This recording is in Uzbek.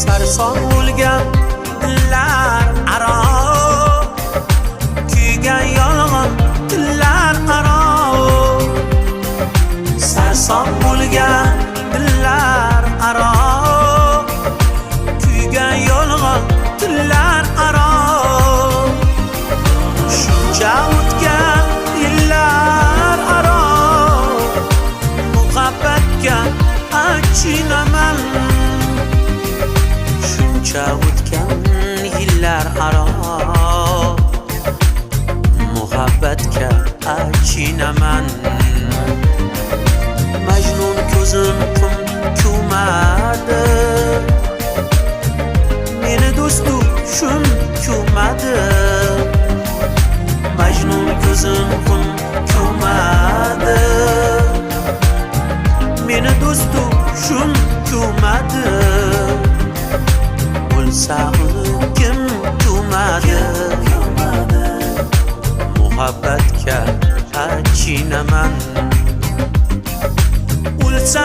sarson bo'lgan dillar aro, kuygan yolg'on dillar aro. Sarson bo'lgan dillar aro, kuygan yolg'on dillar aro. Shuncha o'tgan yillar aro, muhabbatga achinaman. Shuncha o'tgan yillar aro, muhabbatga achinaman. Majnun ko'zim qum ko'madi, meni do'stu shum ko'madi. Majnun ko'zim qum ko'madi, meni do'stu shum ko'madi. O'lsa uni kim ko'madi? Muhabbatga achinaman. O'lsa